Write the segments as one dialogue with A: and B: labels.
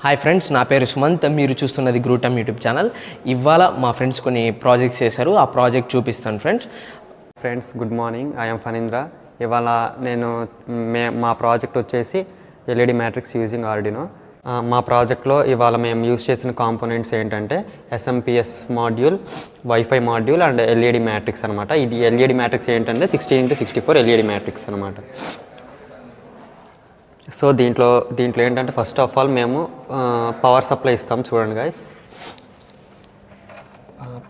A: Hi friends, నా పేరు సుమంత్. మీరు చూస్తున్నది గ్రూట్ యూట్యూబ్ ఛానల్. ఇవాళ మా ఫ్రెండ్స్ కొన్ని ప్రాజెక్ట్స్ చేశారు. ఆ ప్రాజెక్ట్ చూపిస్తాను
B: friends good morning. I'm Phanindra. ఇవాళ నేను మా ప్రాజెక్ట్ వచ్చేసి ఎల్ఈడి మ్యాట్రిక్స్ యూజింగ్ ఆర్డినో. మా ప్రాజెక్ట్లో ఇవాళ మేము యూజ్ చేసిన కాంపోనెంట్స్ ఏంటంటే SMPS module, wifi module and LED matrix అనమాట. ఇది ఎల్ఈడి మ్యాట్రిక్స్ ఏంటంటే 16x64 ఎల్ఈడి మ్యాట్రిక్స్ అనమాట. సో దీంట్లో ఏంటంటే ఫస్ట్ ఆఫ్ ఆల్ మేము పవర్ సప్లై ఇస్తాం. చూడండి గైస్,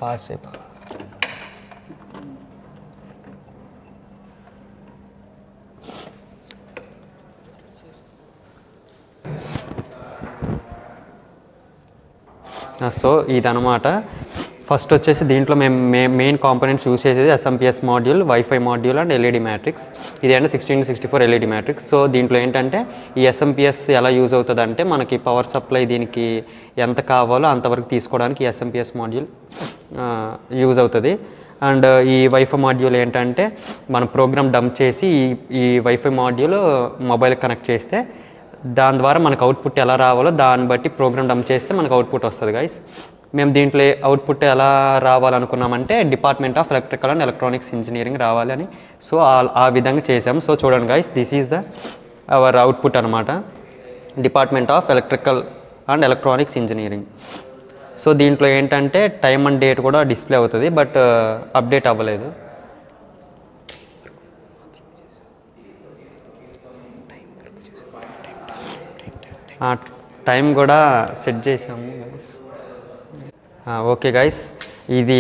B: పాస్ అయిపో. సో ఇదనమాట. ఫస్ట్ వచ్చేసి దీంట్లో మేము మెయిన్ కాంపోనెంట్స్ యూజ్ చేసేది SMPS module, wifi module and LED matrix. ఇది అంటే 16x64 ఎల్ఈడి మ్యాట్రిక్స్. సో దీంట్లో ఏంటంటే ఈ ఎస్ఎంపిఎస్ ఎలా యూజ్ అవుతుంది అంటే మనకి పవర్ సప్లై దీనికి ఎంత కావాలో అంతవరకు తీసుకోవడానికి ఈ ఎస్ఎంపిఎస్ మాడ్యూల్ యూజ్ అవుతుంది. అండ్ ఈ వైఫై మాడ్యూల్ ఏంటంటే మన ప్రోగ్రామ్ డంప్ చేసి ఈ వైఫై మాడ్యూల్ మొబైల్కి కనెక్ట్ చేస్తే దాని ద్వారా మనకు అవుట్పుట్ ఎలా రావాలో దాన్ని బట్టి ప్రోగ్రామ్ డంప్ చేస్తే మనకు అవుట్పుట్ వస్తుంది గైస్. మేము దీంట్లో అవుట్పుట్ ఎలా రావాలనుకున్నామంటే department of electrical and electronics engineering రావాలి అని. సో ఆ విధంగా చేసాము. సో చూడండి guys, this is our output అనమాట, department of electrical and electronics engineering. So దీంట్లో ఏంటంటే టైం అండ్ డేట్ కూడా డిస్ప్లే అవుతుంది, బట్ అప్డేట్ అవ్వలేదు. టైం కూడా సెట్ చేసాము. ఓకే గైస్, ఇది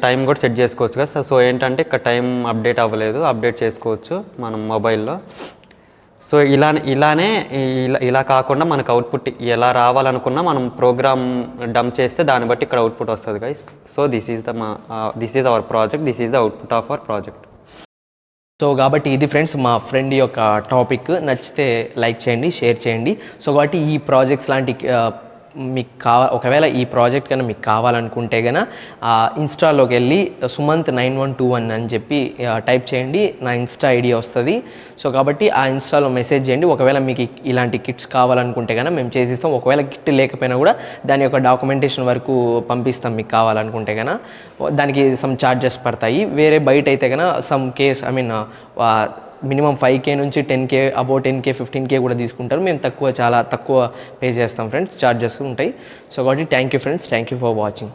B: టైం కూడా సెట్ చేసుకోవచ్చు కదా. సో ఏంటంటే ఇక్కడ టైం అప్డేట్ అవ్వలేదు, అప్డేట్ చేసుకోవచ్చు మనం మొబైల్లో. సో ఇలా కాకుండా మనకు అవుట్పుట్ ఎలా రావాలనుకున్నా మనం ప్రోగ్రామ్ డంప్ చేస్తే దాన్ని బట్టి ఇక్కడ అవుట్పుట్ వస్తుంది guys. So this is our project, this is the output of our project.
A: So కాబట్టి ఇది ఫ్రెండ్స్ మా ఫ్రెండ్ యొక్క టాపిక్. నచ్చితే లైక్ చేయండి, షేర్ చేయండి. సో కాబట్టి ఈ ప్రాజెక్ట్స్ లాంటి మీకు ఒకవేళ ఈ ప్రాజెక్ట్ కన్నా మీకు కావాలనుకుంటే కనుక ఇన్స్టాలోకి వెళ్ళి సుమంత్9121 అని చెప్పి టైప్ చేయండి, నా ఇన్స్టా ఐడి వస్తుంది. సో కాబట్టి ఆ ఇన్స్టాలో మెసేజ్ చేయండి. ఒకవేళ మీకు ఇలాంటి కిట్స్ కావాలనుకుంటే కనుక మేము చేసిస్తాం. ఒకవేళ కిట్ లేకపోయినా కూడా దాని యొక్క డాక్యుమెంటేషన్ వరకు పంపిస్తాం. మీకు కావాలనుకుంటే కనుక దానికి సమ్ ఛార్జెస్ పడతాయి. వేరే బయట అయితే కనుక మినిమం 5K నుంచి 10K, అబౌట్ 10K 15K కూడా తీసుకుంటారు. మేము చాలా తక్కువ పే చేస్తాం ఫ్రెండ్స్, ఛార్జెస్ ఉంటాయి. సో కాబట్టి thank you friends, thank you for watching.